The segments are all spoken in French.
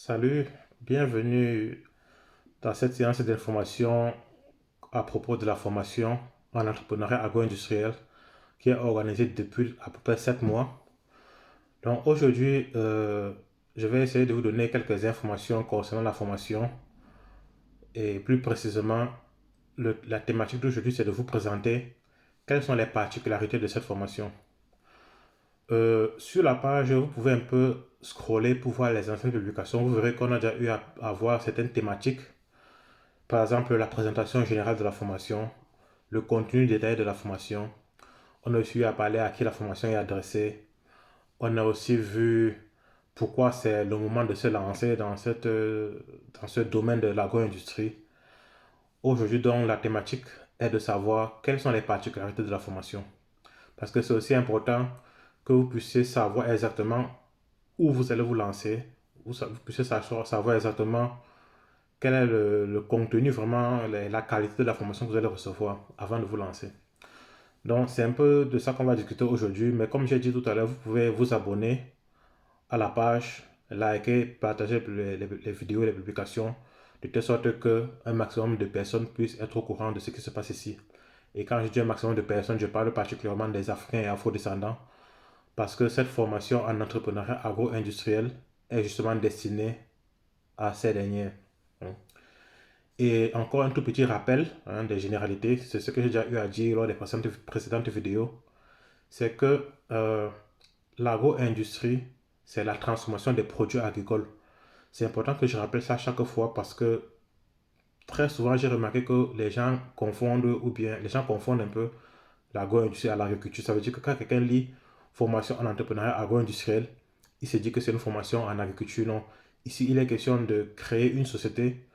Salut, bienvenue dans cette séance d'information à propos de la formation en entrepreneuriat agro-industriel qui est organisée depuis à peu près 7 mois. Donc aujourd'hui, je vais essayer de vous donner quelques informations concernant la formation et plus précisément, la thématique d'aujourd'hui, c'est de vous présenter quelles sont les particularités de cette formation. Sur la page, vous pouvez un peu scroller pour voir les anciennes publications. Vous verrez qu'on a déjà eu à voir certaines thématiques. Par exemple, la présentation générale de la formation, le contenu détaillé de la formation. On a aussi eu à parler à qui la formation est adressée. On a aussi vu pourquoi c'est le moment de se lancer dans ce domaine de l'agro-industrie. Aujourd'hui, donc, la thématique est de savoir quelles sont les particularités de la formation. Parce que c'est aussi important que vous puissiez savoir exactement où vous allez vous lancer, vous puissiez savoir exactement quel est le contenu, vraiment la qualité de la formation que vous allez recevoir avant de vous lancer. Donc, c'est un peu de ça qu'on va discuter aujourd'hui. Mais comme j'ai dit tout à l'heure, vous pouvez vous abonner à la page, liker, partager les vidéos et les publications, de telle sorte qu'un maximum de personnes puissent être au courant de ce qui se passe ici. Et quand je dis un maximum de personnes, je parle particulièrement des Africains et Afro-descendants, parce que cette formation en entrepreneuriat agro-industriel est justement destinée à ces derniers. Et encore un tout petit rappel des généralités, c'est ce que j'ai déjà eu à dire lors des précédentes vidéos, c'est que l'agro-industrie, c'est la transformation des produits agricoles. C'est important que je rappelle ça chaque fois parce que très souvent j'ai remarqué que les gens confondent ou bien les gens confondent un peu l'agro-industrie à l'agriculture. Ça veut dire que quand quelqu'un lit formation en entrepreneuriat agro-industriel, il se dit que c'est une formation en agriculture. Non, ici il est question de créer une société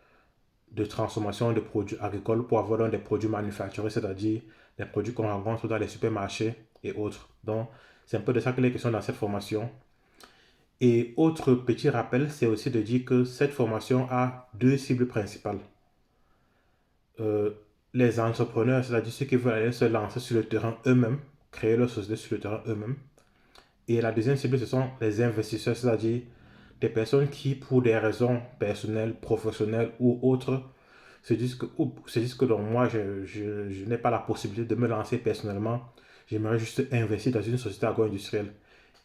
de transformation de produits agricoles pour avoir donc des produits manufacturés, c'est-à-dire des produits qu'on rencontre dans les supermarchés et autres. Donc, c'est un peu de ça qu'il est question dans cette formation. Et autre petit rappel, c'est aussi de dire que cette formation a deux cibles principales. Euh, les entrepreneurs, c'est-à-dire ceux qui veulent aller se lancer sur le terrain eux-mêmes, créer leur société sur le terrain eux-mêmes. Et la deuxième cible, ce sont les investisseurs, c'est-à-dire des personnes qui, pour des raisons personnelles, professionnelles ou autres, se disent que donc moi, je n'ai pas la possibilité de me lancer personnellement. J'aimerais juste investir dans une société agro-industrielle.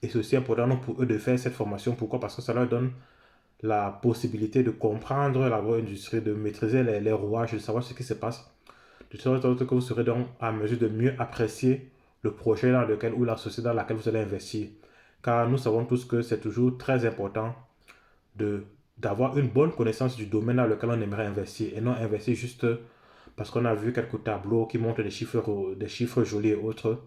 Et c'est aussi important pour eux de faire cette formation. Pourquoi? Parce que ça leur donne la possibilité de comprendre l'agro-industrie, de maîtriser les rouages, de savoir ce qui se passe. De sorte que vous serez donc à mesure de mieux apprécier le projet dans lequel ou la société dans laquelle vous allez investir. Car nous savons tous que c'est toujours très important de d'avoir une bonne connaissance du domaine dans lequel on aimerait investir et non investir juste parce qu'on a vu quelques tableaux qui montrent des chiffres jolis et autres.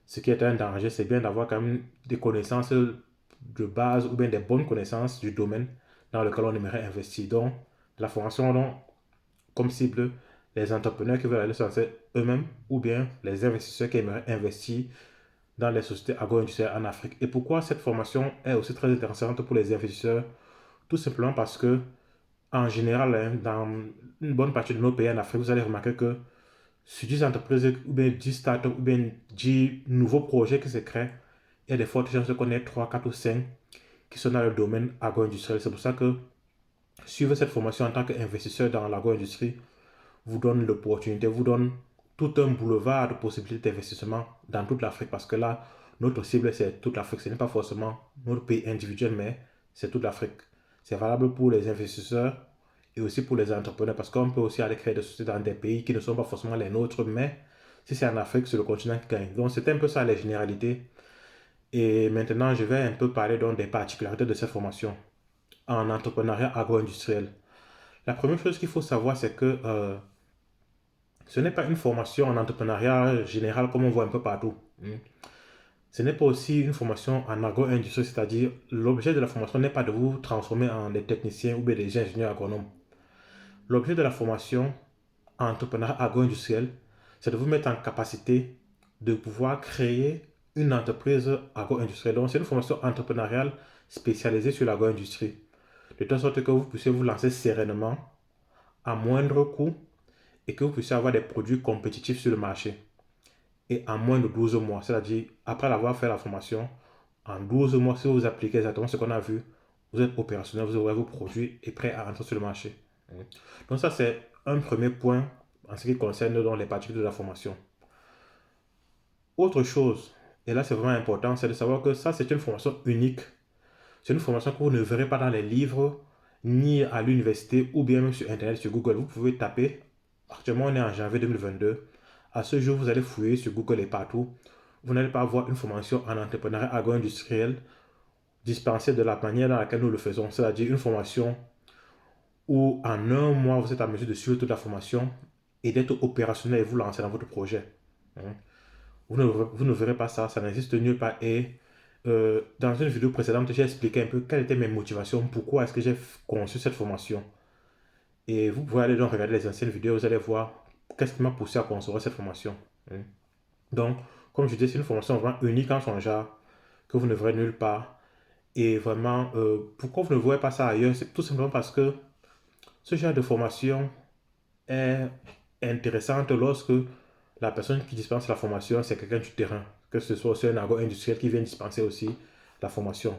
Ce qui est un danger, c'est bien d'avoir quand même des connaissances de base ou bien des bonnes connaissances du domaine dans lequel on aimerait investir. Donc, la formation, donc, comme cible, les entrepreneurs qui veulent aller se lancer eux-mêmes ou bien les investisseurs qui aimeraient investir dans les sociétés agro-industrielles en Afrique. Et pourquoi cette formation est aussi très intéressante pour les investisseurs? Tout simplement parce que, en général, dans une bonne partie de nos pays en Afrique, vous allez remarquer que sur 10 entreprises ou bien 10 startups ou bien 10 nouveaux projets qui se créent, il y a des fortes chances qu'on ait 3, 4 ou 5 qui sont dans le domaine agro-industriel. C'est pour ça que suivre cette formation en tant qu'investisseur dans l'agro-industrie vous donne l'opportunité, vous donne tout un boulevard de possibilités d'investissement dans toute l'Afrique. Parce que là, notre cible, c'est toute l'Afrique. Ce n'est pas forcément notre pays individuel, mais c'est toute l'Afrique. C'est valable pour les investisseurs et aussi pour les entrepreneurs. Parce qu'on peut aussi aller créer des sociétés dans des pays qui ne sont pas forcément les nôtres, mais si c'est en Afrique, c'est le continent qui gagne. Donc, c'est un peu ça les généralités. Et maintenant, je vais un peu parler donc des particularités de cette formation en entrepreneuriat agro-industriel. La première chose qu'il faut savoir, c'est que ce n'est pas une formation en entrepreneuriat général comme on voit un peu partout. Ce n'est pas aussi une formation en agro-industrie, c'est-à-dire l'objet de la formation n'est pas de vous transformer en des techniciens ou bien des ingénieurs agronomes. L'objet de la formation en entrepreneuriat agro-industriel, c'est de vous mettre en capacité de pouvoir créer une entreprise agro-industrielle. Donc, c'est une formation entrepreneuriale spécialisée sur l'agro-industrie. De telle sorte que vous puissiez vous lancer sereinement, à moindre coût, et que vous puissiez avoir des produits compétitifs sur le marché. Et en moins de 12 mois, c'est-à-dire après avoir fait la formation, en 12 mois, si vous appliquez exactement ce qu'on a vu, vous êtes opérationnel, vous aurez vos produits et prêts à entrer sur le marché. Donc ça, c'est un premier point en ce qui concerne dans les particules de la formation. Autre chose, et là c'est vraiment important, c'est de savoir que ça, c'est une formation unique. C'est une formation que vous ne verrez pas dans les livres, ni à l'université, ou bien même sur Internet, sur Google. Vous pouvez taper. Actuellement, on est en janvier 2022. À ce jour, vous allez fouiller sur Google et partout. Vous n'allez pas avoir une formation en entrepreneuriat agro-industriel dispensée de la manière dans laquelle nous le faisons. C'est-à-dire une formation où en un mois, vous êtes en mesure de suivre toute la formation et d'être opérationnel et vous lancer dans votre projet. Hein. Vous ne verrez pas ça, ça n'existe nulle part. Et dans une vidéo précédente, j'ai expliqué un peu quelles étaient mes motivations, pourquoi est-ce que j'ai conçu cette formation. Et vous pouvez aller donc regarder les anciennes vidéos, vous allez voir qu'est-ce qui m'a poussé à concevoir cette formation. Hein. Donc, comme je dis, c'est une formation vraiment unique en son genre, que vous ne verrez nulle part. Et vraiment, pourquoi vous ne voyez pas ça ailleurs? C'est tout simplement parce que ce genre de formation est intéressante lorsque la personne qui dispense la formation, c'est quelqu'un du terrain, que ce soit aussi un agro-industriel qui vient dispenser aussi la formation.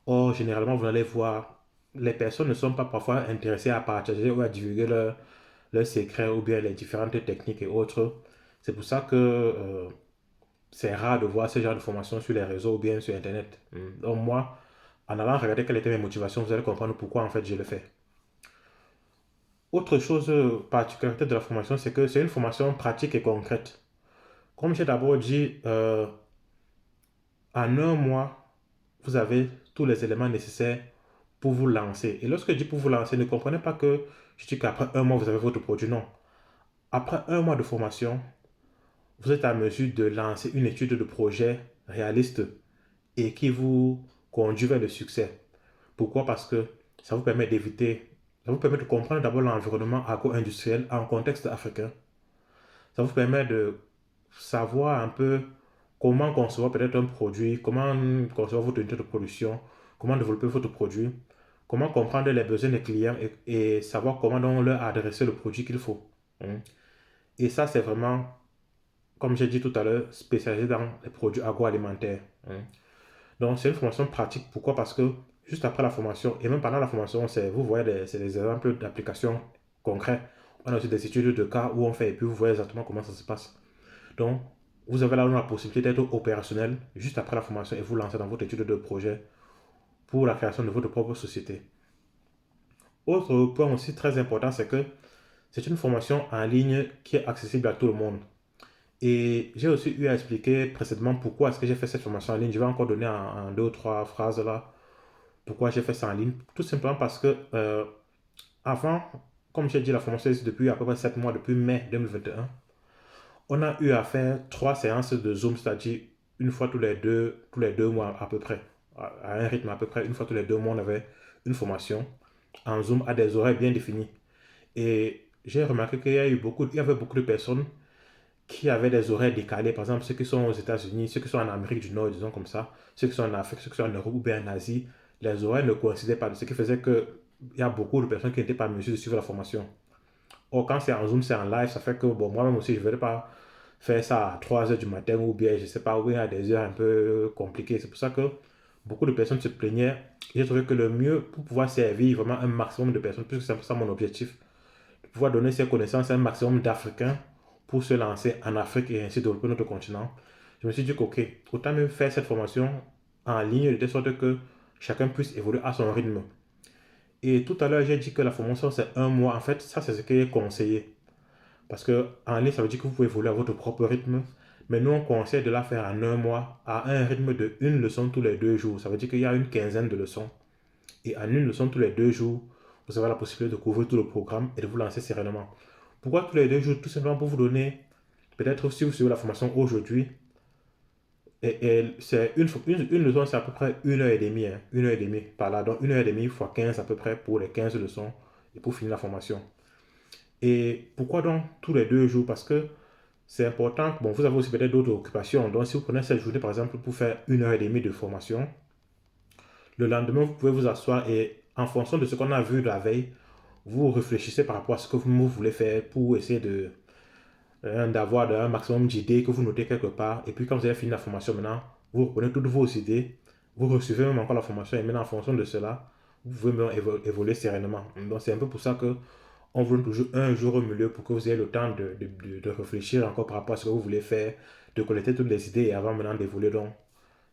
Or, généralement, vous allez voir, les personnes ne sont pas parfois intéressées à partager ou à divulguer leurs secrets ou bien les différentes techniques et autres. C'est pour ça que c'est rare de voir ce genre de formation sur les réseaux ou bien sur Internet. Donc moi, en allant regarder quelles étaient mes motivations, vous allez comprendre pourquoi en fait je le fais. Autre chose particularité de la formation, c'est que c'est une formation pratique et concrète. Comme j'ai d'abord dit, en un mois, vous avez tous les éléments nécessaires pour vous lancer. Et lorsque je dis pour vous lancer, ne comprenez pas que je dis qu'après un mois, vous avez votre produit. Non. Après un mois de formation, vous êtes à mesure de lancer une étude de projet réaliste et qui vous conduit vers le succès. Pourquoi? Parce que ça vous permet d'éviter, ça vous permet de comprendre d'abord l'environnement agro-industriel en contexte africain. Ça vous permet de savoir un peu comment concevoir peut-être un produit, comment concevoir votre unité de production, comment développer votre produit, comment comprendre les besoins des clients et savoir comment donc leur adresser le produit qu'il faut. Hein. Et ça, c'est vraiment, comme j'ai dit tout à l'heure, spécialisé dans les produits agroalimentaires. Hein. Donc, c'est une formation pratique. Pourquoi? Parce que juste après la formation, et même pendant la formation, vous voyez, c'est des exemples d'applications concrètes. On a aussi des études de cas où on fait, et puis vous voyez exactement comment ça se passe. Donc, vous avez là la possibilité d'être opérationnel juste après la formation et vous lancer dans votre étude de projet pour la création de votre propre société. Autre point aussi très important, c'est que c'est une formation en ligne qui est accessible à tout le monde. Et j'ai aussi eu à expliquer précédemment pourquoi est-ce que j'ai fait cette formation en ligne. Je vais encore donner en deux ou trois phrases là pourquoi j'ai fait ça en ligne. Tout simplement parce que avant, comme j'ai dit, la formation existe depuis à peu près 7 mois, depuis mai 2021. On a eu à faire 3 séances de Zoom, c'est-à-dire une fois tous les deux mois à peu près, à un rythme à peu près, une fois tous les 2 mois, on avait une formation en Zoom à des horaires bien définis. Et j'ai remarqué il y avait beaucoup de personnes qui avaient des horaires décalés. Par exemple, ceux qui sont aux États-Unis, ceux qui sont en Amérique du Nord, disons comme ça, ceux qui sont en Afrique, ceux qui sont en Europe ou bien en Asie, les horaires ne coïncidaient pas. Ce qui faisait qu'il y a beaucoup de personnes qui n'étaient pas en mesure de suivre la formation. Or, quand c'est en Zoom, c'est en live, ça fait que, bon, moi-même aussi, je ne vais pas faire ça à 3 heures du matin ou bien, je ne sais pas, ou bien à des heures un peu compliquées. C'est pour ça que beaucoup de personnes se plaignaient. J'ai trouvé que le mieux pour pouvoir servir vraiment un maximum de personnes, puisque c'est ça mon objectif, de pouvoir donner ces connaissances à un maximum d'Africains pour se lancer en Afrique et ainsi développer notre continent. Je me suis dit qu'ok, autant mieux faire cette formation en ligne de telle sorte que chacun puisse évoluer à son rythme. Et tout à l'heure, j'ai dit que la formation, c'est un mois. En fait, ça, c'est ce qui est conseillé. Parce que en ligne, ça veut dire que vous pouvez évoluer à votre propre rythme. Mais nous, on conseille de la faire en un mois à un rythme de une leçon tous les 2 jours. Ça veut dire qu'il y a une quinzaine de leçons. Et en une leçon tous les 2 jours, vous avez la possibilité de couvrir tout le programme et de vous lancer sereinement. Pourquoi tous les 2 jours? Tout simplement pour vous donner, peut-être si vous suivez la formation aujourd'hui, et c'est une leçon, c'est à peu près 1 heure et demie, hein, 1 heure et demie par là. Donc 1 heure et demie fois 15 à peu près pour les 15 leçons et pour finir la formation. Et pourquoi donc tous les 2 jours? Parce que c'est important. Bon, vous avez aussi peut-être d'autres occupations. Donc si vous prenez cette journée par exemple pour faire 1 heure et demie de formation, le lendemain vous pouvez vous asseoir et en fonction de ce qu'on a vu la veille, vous réfléchissez par rapport à ce que vous voulez faire pour essayer d'avoir un maximum d'idées que vous notez quelque part. Et puis quand vous avez fini la formation maintenant, vous reprenez toutes vos idées, vous recevez même encore la formation et maintenant en fonction de cela, vous pouvez même évoluer sereinement. Donc c'est un peu pour ça que on vous donne toujours un jour au milieu pour que vous ayez le temps de réfléchir encore par rapport à ce que vous voulez faire, de collecter toutes les idées et avant maintenant d'évoluer donc,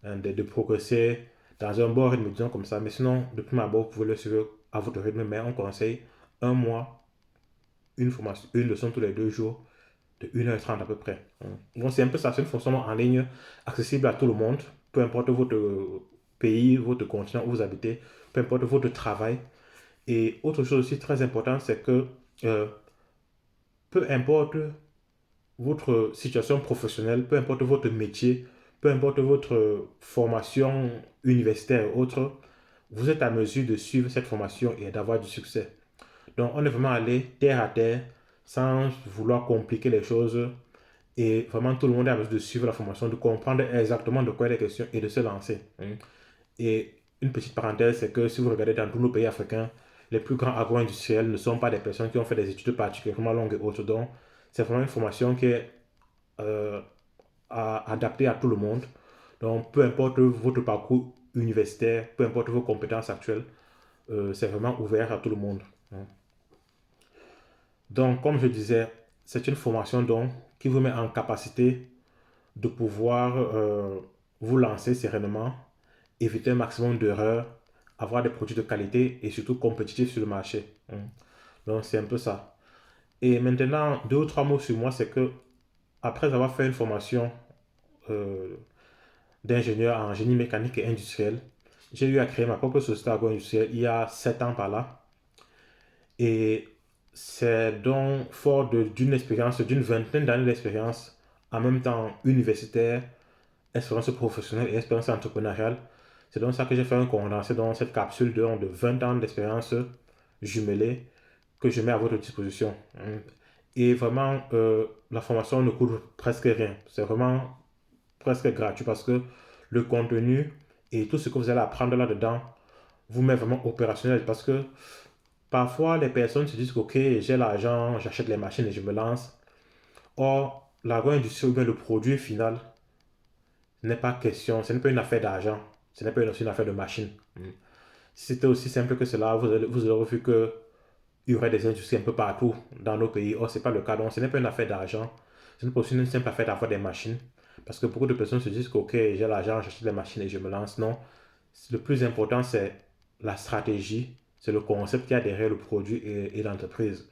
de progresser dans un bon rythme, disons comme ça. Mais sinon, de prime abord, vous pouvez le suivre à votre rythme, mais on conseille un mois, une formation, une leçon tous les 2 jours, de 1h30 à peu près. Donc c'est un peu ça, c'est une fonction en ligne accessible à tout le monde, peu importe votre pays, votre continent où vous habitez, peu importe votre travail. Et autre chose aussi très importante, c'est que euh, peu importe votre situation professionnelle, peu importe votre métier, peu importe votre formation universitaire ou autre, vous êtes à mesure de suivre cette formation et d'avoir du succès. Donc, on est vraiment allé terre à terre sans vouloir compliquer les choses. Et vraiment, tout le monde est à mesure de suivre la formation, de comprendre exactement de quoi il est question et de se lancer. Et une petite parenthèse, c'est que si vous regardez dans tous nos pays africains, les plus grands agro-industriels ne sont pas des personnes qui ont fait des études particulièrement longues et autres. Donc, c'est vraiment une formation qui est euh, adaptée à tout le monde. Donc, peu importe votre parcours universitaire, peu importe vos compétences actuelles, c'est vraiment ouvert à tout le monde. Donc, comme je disais, c'est une formation donc, qui vous met en capacité de pouvoir vous lancer sereinement, éviter un maximum d'erreurs, avoir des produits de qualité et surtout compétitifs sur le marché. Donc, c'est un peu ça. Et maintenant, 2 ou 3 mots sur moi, c'est que après avoir fait une formation euh, d'ingénieur en génie mécanique et industriel, j'ai eu à créer ma propre société agro-industrielle il y a 7 ans par là. Et c'est donc fort d'une expérience, d'une vingtaine d'années d'expérience, en même temps universitaire, expérience professionnelle et expérience entrepreneuriale. C'est donc ça que j'ai fait un condensé dans cette capsule de 20 ans d'expérience jumelée que je mets à votre disposition. Et vraiment, la formation ne coûte presque rien. C'est vraiment presque gratuit parce que le contenu et tout ce que vous allez apprendre là-dedans vous met vraiment opérationnel parce que parfois les personnes se disent que, ok, j'ai l'argent, j'achète les machines et je me lance. Or, l'agro-industrie ou bien le produit final n'est pas question, ce n'est pas une affaire d'argent, ce n'est pas une affaire de machine. Si c'était aussi simple que cela, vous aurez vu qu'il y aurait des industries un peu partout dans nos pays. Or, ce n'est pas le cas. Donc, ce n'est pas une affaire d'argent. Ce n'est pas aussi une simple affaire d'avoir des machines. Parce que beaucoup de personnes se disent que, ok, j'ai l'argent, j'achète des machines et je me lance. Non. Le plus important, c'est la stratégie, c'est le concept qu'il y a derrière le produit et l'entreprise.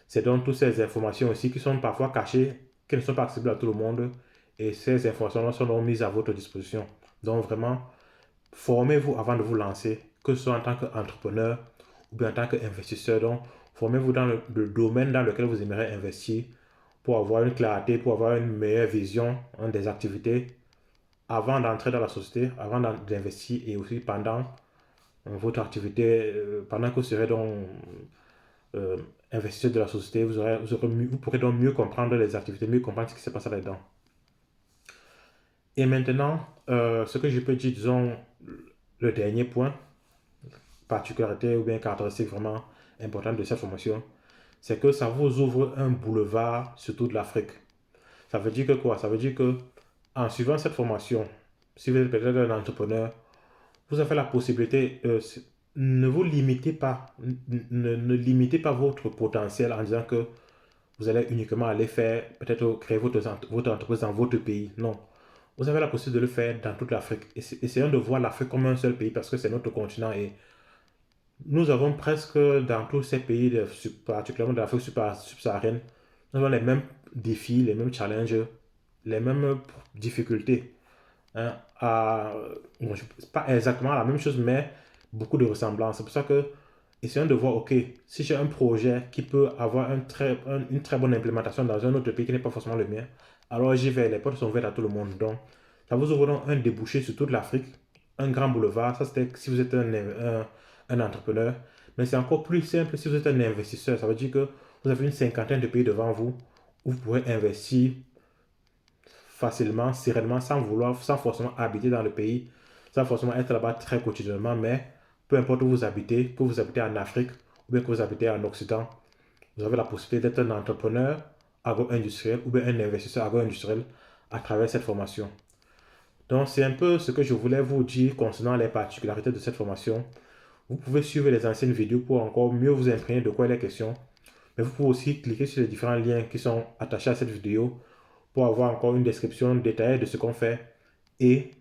C'est donc toutes ces informations aussi qui sont parfois cachées, qui ne sont pas accessibles à tout le monde. Et ces informations-là sont donc mises à votre disposition. Donc vraiment, formez-vous avant de vous lancer, que ce soit en tant qu'entrepreneur ou bien en tant qu'investisseur. Donc, formez-vous dans le domaine dans lequel vous aimeriez investir pour avoir une clarté, pour avoir une meilleure vision des activités avant d'entrer dans la société, avant d'investir et aussi pendant votre activité, pendant que vous serez donc euh, investisseur de la société, vous pourrez donc mieux comprendre les activités, mieux comprendre ce qui se passe là-dedans. Et maintenant, ce que je peux dire, disons, le dernier point, particularité ou bien caractéristique vraiment importante de cette formation, c'est que ça vous ouvre un boulevard sur toute l'Afrique. Ça veut dire que quoi? Ça veut dire que en suivant cette formation, si vous êtes peut-être un entrepreneur, vous avez la possibilité, ne vous limitez pas, ne limitez pas votre potentiel en disant que vous allez uniquement aller faire, peut-être créer votre entreprise dans votre pays. Non. Vous avez la possibilité de le faire dans toute l'Afrique. Essayons de voir l'Afrique comme un seul pays parce que c'est notre continent et nous avons presque dans tous ces pays, particulièrement de l'Afrique subsaharienne, nous avons les mêmes défis, les mêmes challenges, les mêmes difficultés. Hein, bon, pas exactement la même chose, mais beaucoup de ressemblances. C'est pour ça que essayons de voir, ok, si j'ai un projet qui peut avoir une très bonne implémentation dans un autre pays qui n'est pas forcément le mien, alors j'y vais, les portes sont ouvertes à tout le monde. Donc, ça vous ouvre donc un débouché sur toute l'Afrique, un grand boulevard. Ça, c'était si vous êtes un entrepreneur. Mais c'est encore plus simple si vous êtes un investisseur. Ça veut dire que vous avez une cinquantaine de pays devant vous où vous pourrez investir facilement, sereinement, sans forcément habiter dans le pays, sans forcément être là-bas très quotidiennement, mais peu importe où vous habitez, que vous habitez en Afrique ou bien que vous habitez en Occident, vous avez la possibilité d'être un entrepreneur agro-industriel ou bien un investisseur agro-industriel à travers cette formation. Donc, c'est un peu ce que je voulais vous dire concernant les particularités de cette formation. Vous pouvez suivre les anciennes vidéos pour encore mieux vous imprégner de quoi il est question. Mais vous pouvez aussi cliquer sur les différents liens qui sont attachés à cette vidéo pour avoir encore une description détaillée de ce qu'on fait et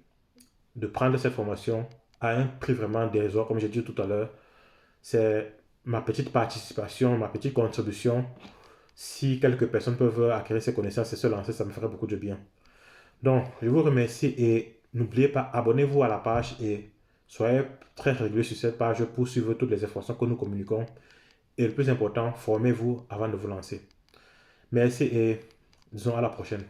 de prendre cette formation à un prix vraiment dérisoire, comme j'ai dit tout à l'heure. C'est ma petite participation, ma petite contribution. Si quelques personnes peuvent acquérir ces connaissances et se lancer, ça me ferait beaucoup de bien. Donc, je vous remercie et n'oubliez pas, abonnez-vous à la page et soyez très régulier sur cette page pour suivre toutes les informations que nous communiquons. Et le plus important, formez-vous avant de vous lancer. Merci et disons à la prochaine.